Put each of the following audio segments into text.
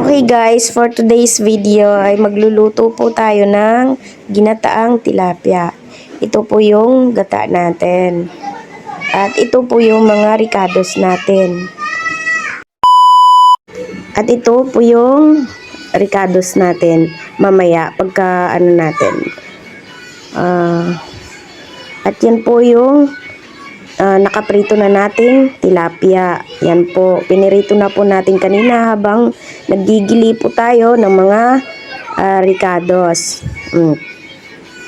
Okay guys, for today's video ay magluluto po tayo ng ginataang tilapia. Ito po yung gata natin. At ito po yung mga ricados natin. At ito po yung ricados natin mamaya pagka natin. At yan po yung nakaprito na nating tilapia. Yan po, pinirito na po natin kanina habang nagigili po tayo ng mga ricados.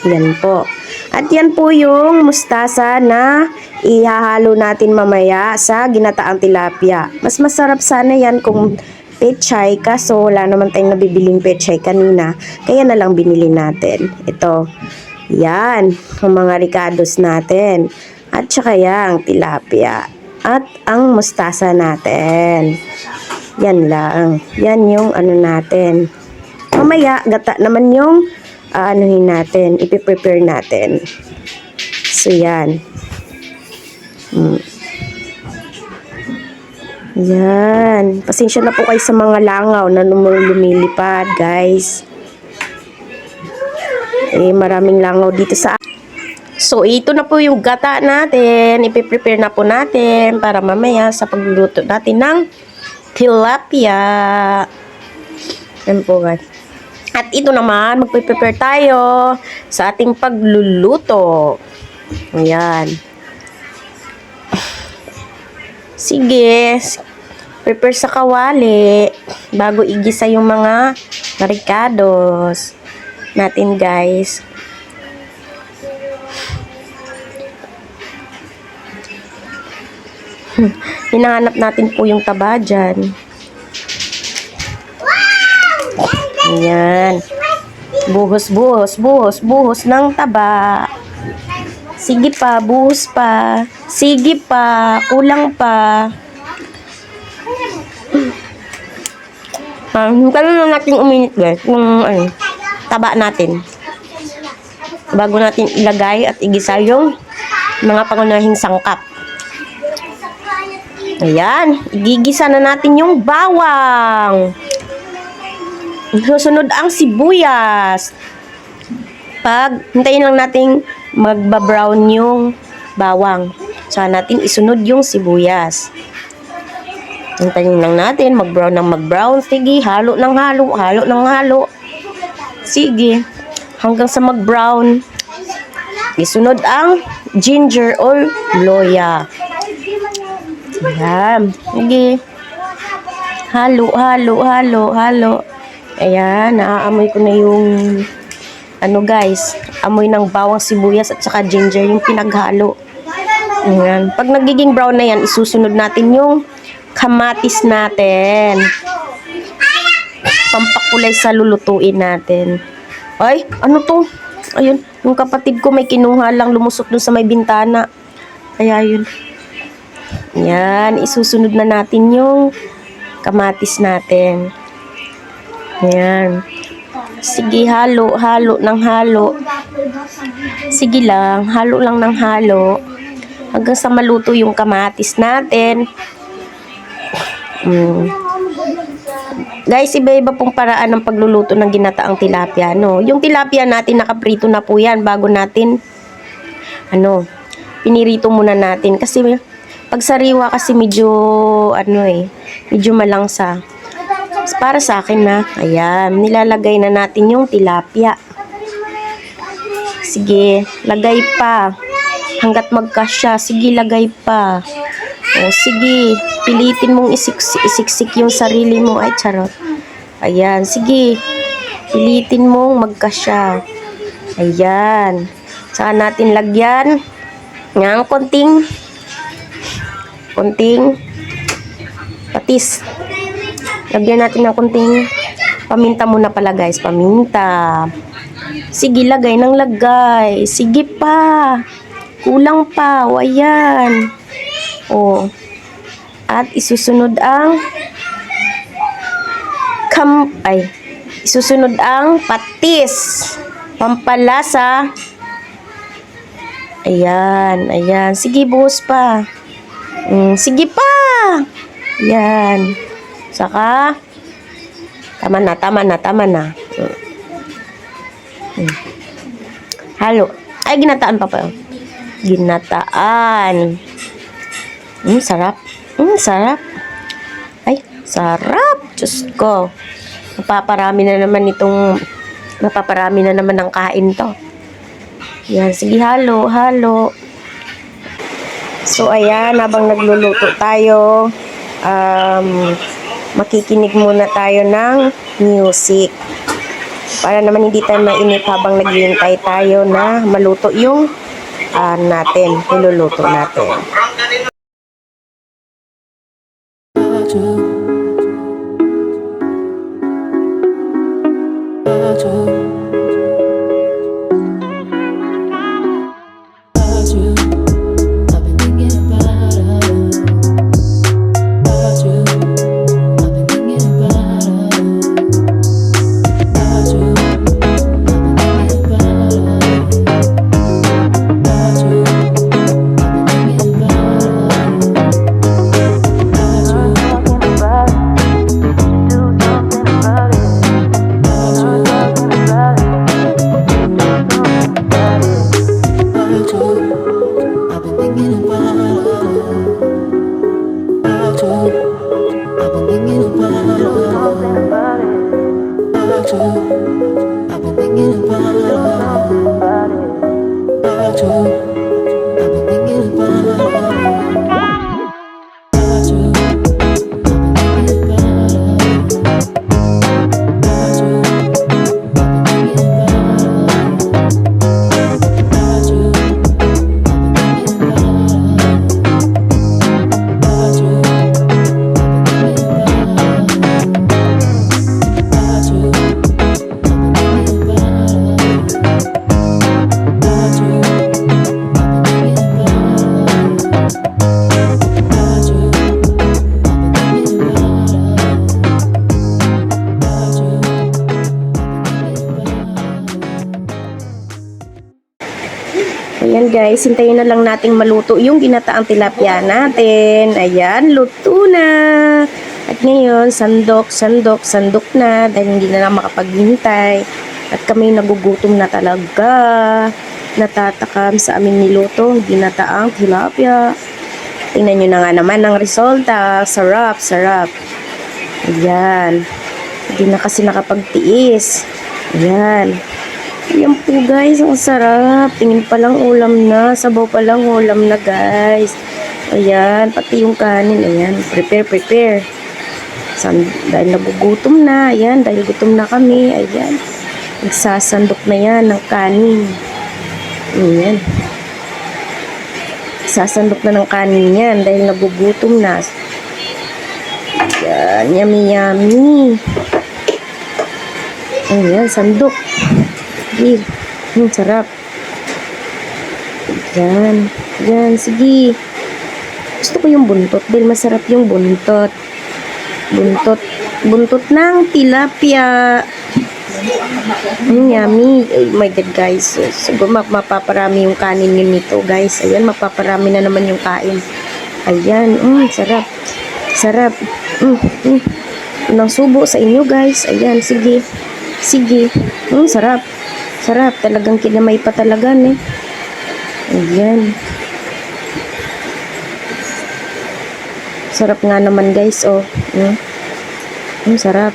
Yan po. At yan po yung mustasa na ihahalo natin mamaya sa ginataang tilapia. Mas masarap sana yan kung pechay, kaso wala naman tayong nabibiling pechay kanina. Kaya na lang binili natin. Ito. Yan, ang mga ricados natin. At saka yung tilapia. At ang mustasa natin. Yan lang. Yan yung natin. Mamaya, gata naman yung anuhin natin. Ipiprepare natin. So, yan. Yan. Pasensya na po kayo sa mga langaw na lumilipad, guys. Maraming langaw dito sa So, ito na po yung gata natin. Ipiprepare na po natin para mamaya sa pagluluto natin ng tilapia. Yan po guys. At ito naman, magpiprepare tayo sa ating pagluluto. Ayan. Sige. Prepare sa kawali bago igisa yung mga ricados natin guys. Hinahanap natin po yung taba dyan. Ayan. Buhos ng taba. Sige pa, buhos pa. Sige pa, kulang pa. Hintayin na natin uminit guys. Yung taba natin. Bago natin ilagay at igisa yung mga pangunahing sangkap. Ayan, igigisa na natin yung bawang. Susunod ang sibuyas. Hintayin lang natin magba-brown yung bawang. Saka natin isunod yung sibuyas. Hintayin lang natin mag-brown ng mag-brown. Sige, halo ng halo, halo ng halo. Sige, hanggang sa mag-brown. Isunod ang ginger or loya. Ayan. Sige. Halo. Ayan. Naaamoy ko na yung guys. Amoy ng bawang sibuyas at saka ginger yung pinaghalo. Ayan. Pag nagiging brown na yan, isusunod natin yung kamatis natin. Pampakulay sa lulutuin natin. Ay, ano to? Ayun. Yung kapatid ko may kinuha lang lumusot dun sa may bintana. Kaya yun. Yan, isusunod na natin yung kamatis natin. Yan. Sige, halo ng halo. Sige lang, halo lang ng halo. Hanggang sa maluto yung kamatis natin. Guys, iba-iba pong paraan ng pagluluto ng ginataang tilapia, no? Yung tilapia natin, nakaprito na po yan bago natin, pinirito muna natin. Kasi, pag sariwa kasi medyo malangsa. Para sa akin na, ayan, nilalagay na natin yung tilapia. Sige, lagay pa. Hanggat magkasya, sige, lagay pa. O, sige, pilitin mong isiksik yung sarili mo. Ay, charot. Ayan, sige, pilitin mong magkasya. Ayan. Saka natin lagyan ng konting patis. Lagyan natin ng konting paminta muna pala guys. Paminta. Sige, lagay ng lagay. Sige pa. Kulang pa. O, ayan. O. At isusunod ang isusunod ang patis. Pampalasa. Ayan. Sige, buhos pa. Sige pa. Yan. Saka Tama na, tama na, tama na. Halo. Ay, ginataan pa pa. Ginataan. Sarap. Sarap. Ay, sarap. Diyos ko. Mapaparami na naman ng kain to. Yan, sige, halo, halo. So, ayan, habang nagluluto tayo, makikinig muna tayo ng music. Para naman hindi tayo mainip habang naghihintay tayo na maluto yung niluluto natin. Ayan guys, hintayin na lang nating maluto yung ginataang tilapia natin. Ayan, luto na. At ngayon, sandok na dahil hindi na lang makapaghintay. At kami nagugutom na talaga. Natatakam sa aming niluto, ginataang tilapia. Tingnan nyo na nga naman ang resulta. Sarap, sarap. Ayan. Hindi na kasi nakapagtiis. Ayan. Ayan po guys, ang sarap. Tingin pa lang ulam na. Sabaw pa lang ulam na guys. Ayan, pati yung kanin. Ayan, prepare. Dahil nagugutom na. Ayan, dahil gutom na kami. Ayan, nagsasandok na yan ng kanin. Ayan. Sasandok na ng kanin yan dahil nagugutom na. Ayan, yummy. Ayan, sandok. Sarap. Yan, sige. Gusto ko yung buntot dahil masarap yung buntot. Buntot ng tilapia. Yummy. Oh my God guys. Siguro mapaparami yung kanin yun nito guys. Ayan, mapaparami na naman yung kain. Ayan, sarap. Sarap. Unang subo sa inyo guys. Ayan, sige. Sarap. Sarap, talagang kinamay pa talaga eh. Ayan. Sarap nga naman guys, oh. Sarap.